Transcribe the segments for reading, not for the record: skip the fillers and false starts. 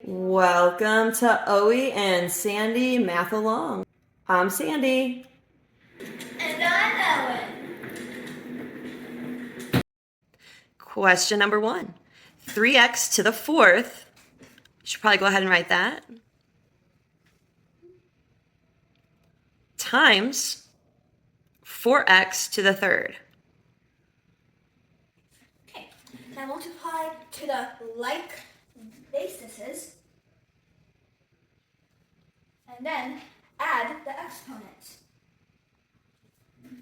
Welcome to Owie and Sandy Math Along. I'm Sandy. And I'm Owen. Question number 1. 3x to the 4th. You should probably go ahead and write that. Times 4x to the 3rd. Okay, now multiply to the like bases, and then add the exponents.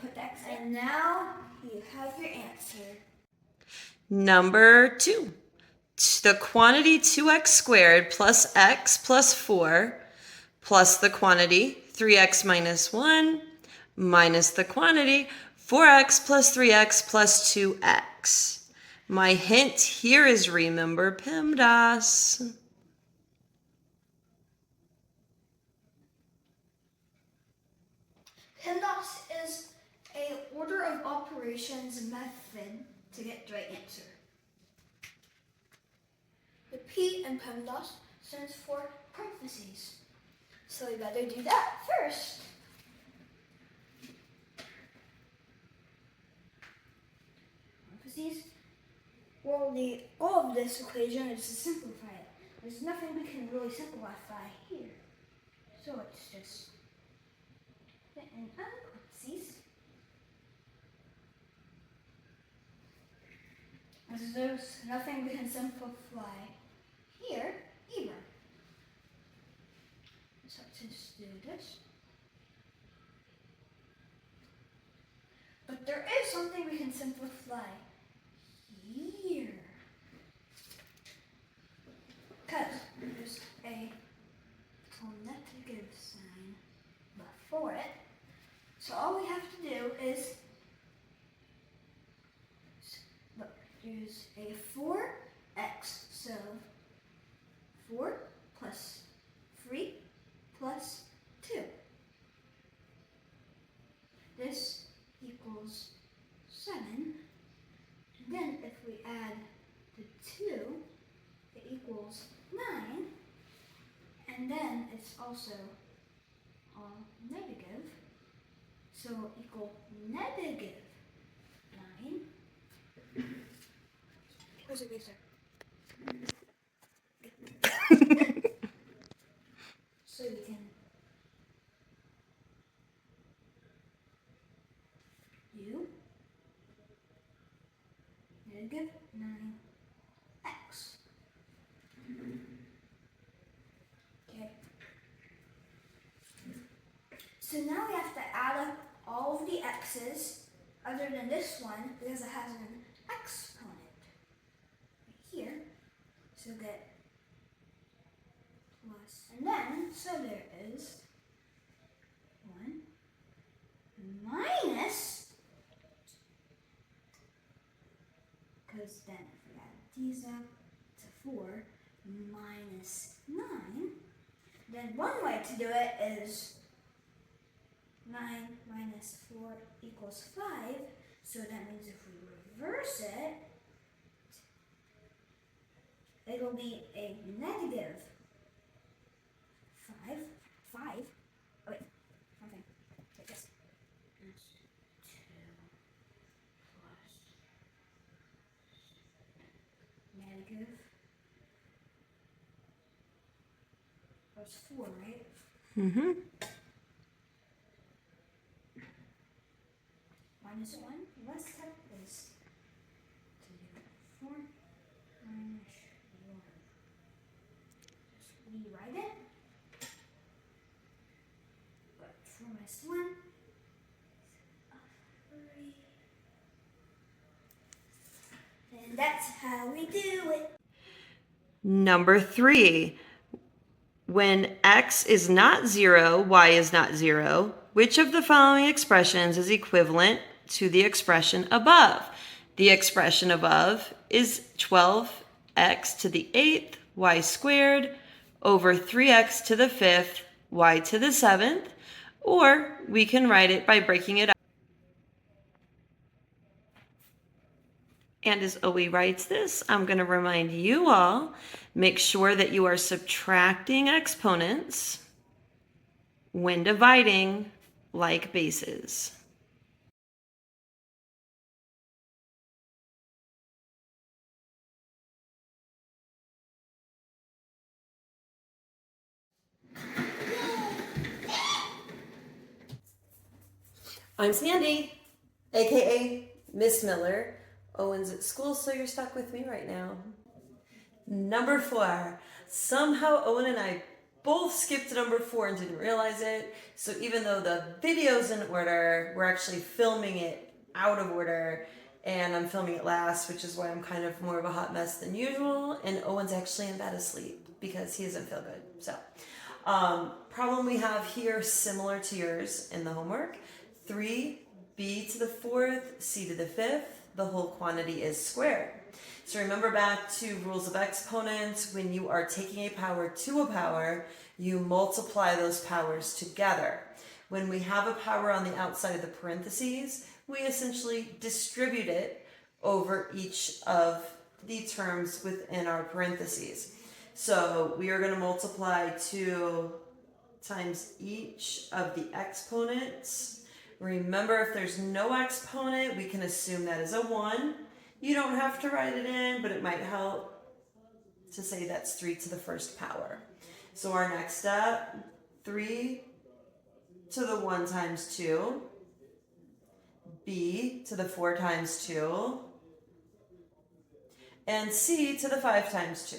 Put the exponent, and now you have your answer. Number 2. The quantity 2x squared plus x plus 4 plus the quantity 3x minus 1 minus the quantity 4x plus 3x plus 2x. My hint here is remember PEMDAS. PEMDAS is an order of operations method to get the right answer. The P in PEMDAS stands for parentheses. So we better do that first. Parentheses. Well, the goal of this equation is to simplify it. There's nothing we can really simplify here. So it's just put in parentheses. As there's nothing we can simplify here either. So just do this. But there is something we can simplify here. Because there's a negative sign before it. So all we have to do is, look, there's a 4x, so 4 plus 3 plus 2. This equals 7. And then if we add the 2, it equals 9. And then it's also all negative. So equal negative 9. Where's the eraser? So we can do negative 9x. Okay. So now we have to add up all of the x's other than this one because it has an exponent right here. So get plus, and then, so there is 1 minus, because then if we add these up to 4 minus 9, then one way to do it is 9 minus 4 equals 5, so that means if we reverse it, it'll be a negative 5. Oh wait, something like this. 2 plus negative plus 4, right? Mm-hmm. Minus 1, less step is to do 4 minus 1. Just rewrite it. But 4 minus 1 is 3. And that's how we do it. Number 3. When x is not 0, y is not 0, which of the following expressions is equivalent to the expression above? The expression above is 12x to the 8th, y squared, over 3x to the 5th, y to the 7th, or we can write it by breaking it up. And as Owie writes this, I'm going to remind you all, make sure that you are subtracting exponents when dividing like bases. I'm Sandy, aka Miss Miller. Owen's at school, so you're stuck with me right now. Number 4. Somehow Owen and I both skipped number 4 and didn't realize it. So even though the video's in order, we're actually filming it out of order. And I'm filming it last, which is why I'm kind of more of a hot mess than usual. And Owen's actually in bed asleep because he doesn't feel good. So, problem we have here, similar to yours in the homework. 3b to the 4th, c to the 5th. The whole quantity is squared. So remember back to rules of exponents, when you are taking a power to a power, you multiply those powers together. When we have a power on the outside of the parentheses, we essentially distribute it over each of the terms within our parentheses. So we are going to multiply 2 times each of the exponents. Remember, if there's no exponent, we can assume that is a 1. You don't have to write it in, but it might help to say that's 3 to the 1st power. So our next step, 3 to the 1 times 2, b to the 4 times 2, and c to the 5 times 2.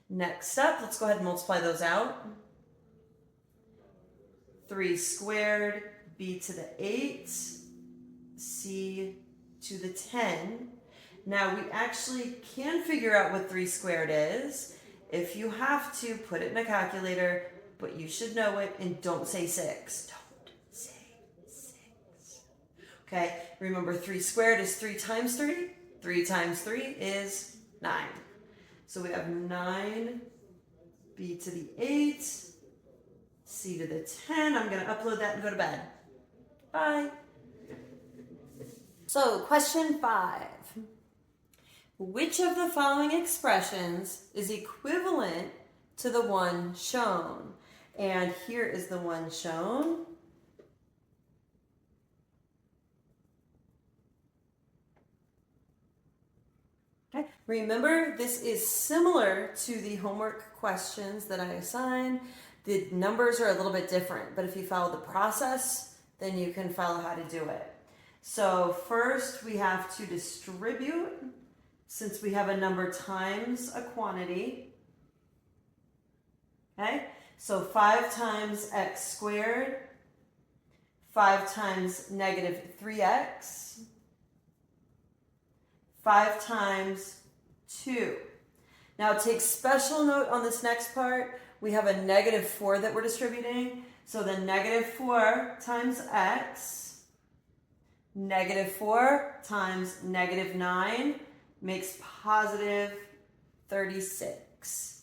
Next step, let's go ahead and multiply those out. 3 squared, b to the 8, c to the 10. Now we actually can figure out what 3 squared is. If you have to, put it in a calculator, but you should know it and don't say 6. Don't say 6. Okay, remember 3 squared is 3 times 3. 3 times 3 is 9. So we have 9 b to the 8, c to the 10. I'm going to upload that and go to bed. Bye. So, question 5. Which of the following expressions is equivalent to the one shown? And here is the one shown. Okay. Remember, this is similar to the homework questions that I assigned. The numbers are a little bit different, but if you follow the process, then you can follow how to do it. So first we have to distribute, since we have a number times a quantity. Okay, so 5 times x squared, 5 times negative 3x, 5 times 2. Now take special note on this next part. We have a negative 4 that we're distributing. So the negative 4 times x, negative 4 times negative 9 makes positive 36.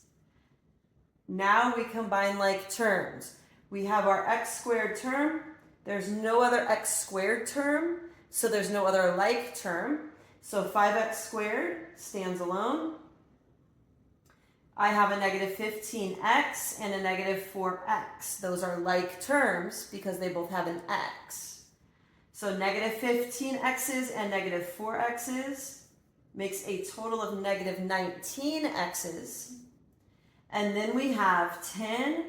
Now we combine like terms. We have our x squared term. There's no other x squared term, so there's no other like term. So 5x squared stands alone. I have a negative 15x and a negative 4x. Those are like terms because they both have an x. So negative 15x's and negative 4x's makes a total of negative 19x's. And then we have 10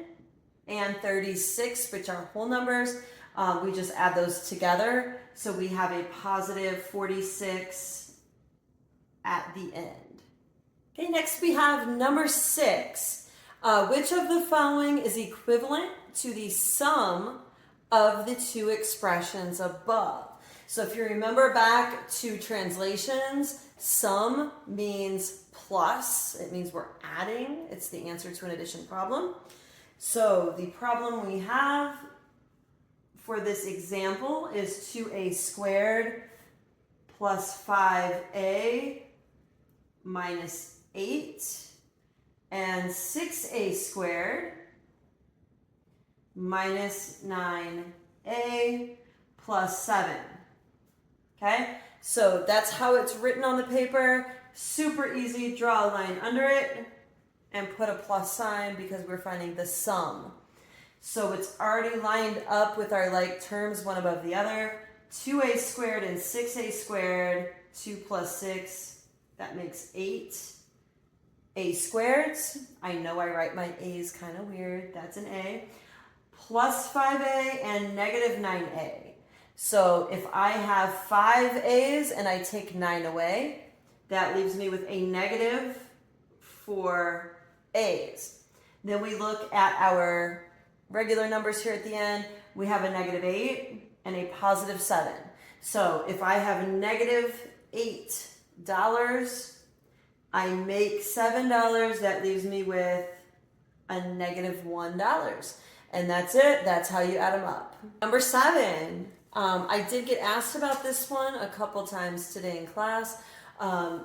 and 36, which are whole numbers. We just add those together. So we have a positive 46 at the end. Okay, next we have number 6. Which of the following is equivalent to the sum of the two expressions above? So if you remember back to translations, sum means plus. It means we're adding. It's the answer to an addition problem. So the problem we have for this example is 2a squared plus 5a minus 8 and 6a squared minus 9a plus 7. Okay, so that's how it's written on the paper. Super easy. Draw a line under it and put a plus sign because we're finding the sum. So it's already lined up with our like terms, one above the other. 2a squared and 6a squared, 2 plus 6, that makes 8. A squared, I know I write my a's kind of weird, that's an a. Plus 5a and negative 9a. So if I have 5 a's and I take 9 away, that leaves me with a negative 4 a's. Then we look at our regular numbers here at the end. We have a negative 8 and a positive 7. So if I have negative $8, I make $7. That leaves me with a negative $1. And that's it. That's how you add them up. Number 7. I did get asked about this one a couple times today in class.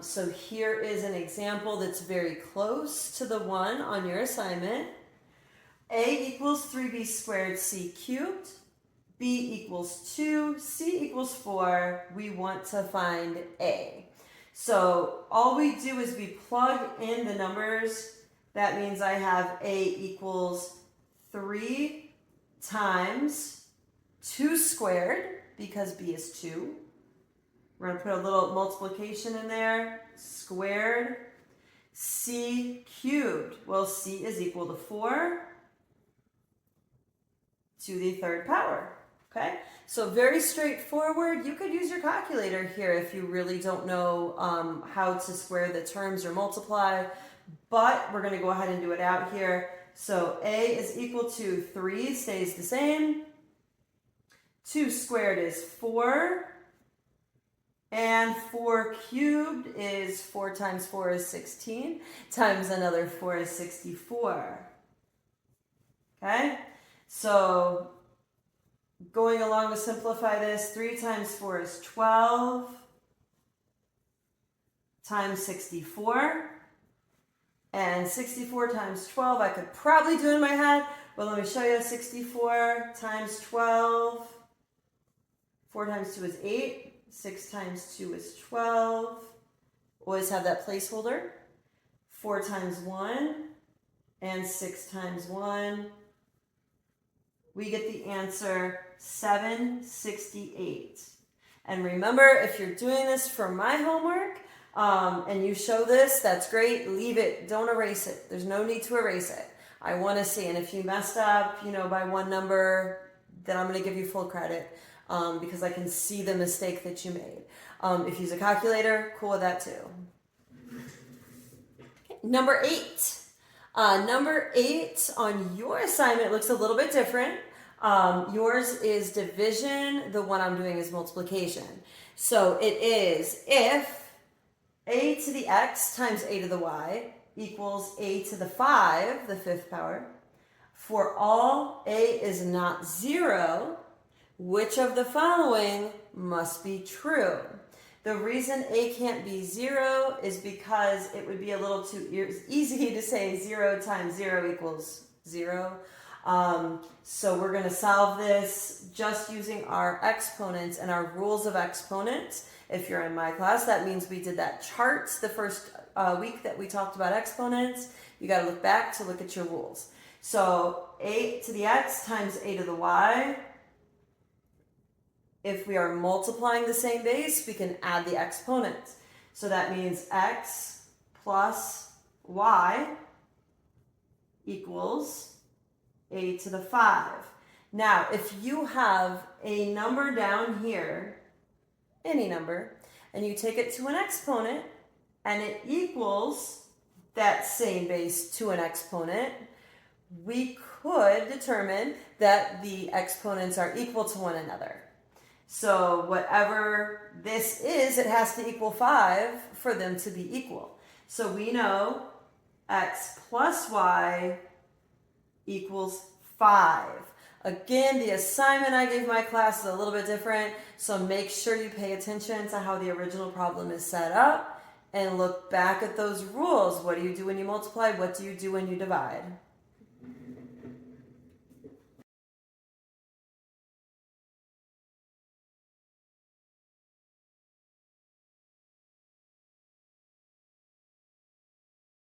So here is an example that's very close to the one on your assignment. A equals 3b squared c cubed. B equals 2, C equals 4. We want to find A. So all we do is we plug in the numbers. That means I have A equals 3 times 2 squared, because B is 2. We're going to put a little multiplication in there. Squared. C cubed. Well, C is equal to 4 to the third power. Okay, so very straightforward. You could use your calculator here if you really don't know how to square the terms or multiply, but we're going to go ahead and do it out here. So A is equal to 3, stays the same. 2 squared is 4. And 4 cubed is 4 times 4 is 16, times another 4 is 64. Okay, so going along to simplify this, 3 times 4 is 12 times 64. And 64 times 12, I could probably do in my head, but let me show you. 64 times 12, 4 times 2 is 8. 6 times 2 is 12. Always have that placeholder. 4 times 1 and 6 times 1. We get the answer 768. And remember, if you're doing this for my homework and you show this, that's great. Leave it. Don't erase it. There's no need to erase it. I want to see. And if you messed up, by one number, then I'm going to give you full credit. Because I can see the mistake that you made. If you use a calculator, cool with that too. Okay, number 8. Number 8 on your assignment looks a little bit different. Yours is division. The one I'm doing is multiplication. So it is if a to the x times a to the y equals a to the 5, the fifth power, for all a is not 0, which of the following must be true? The reason a can't be 0 is because it would be a little too easy to say 0 times 0 equals 0. So we're going to solve this just using our exponents and our rules of exponents. If you're in my class, that means we did that chart the first week that we talked about exponents. You got to look back to look at your rules. So a to the x times a to the y. If we are multiplying the same base, we can add the exponents. So that means x plus y equals a to the 5. Now, if you have a number down here, any number, and you take it to an exponent, and it equals that same base to an exponent, we could determine that the exponents are equal to one another. So whatever this is, it has to equal 5 for them to be equal. So we know x plus y equals 5. Again, the assignment I gave my class is a little bit different, so make sure you pay attention to how the original problem is set up and look back at those rules. What do you do when you multiply? What do you do when you divide?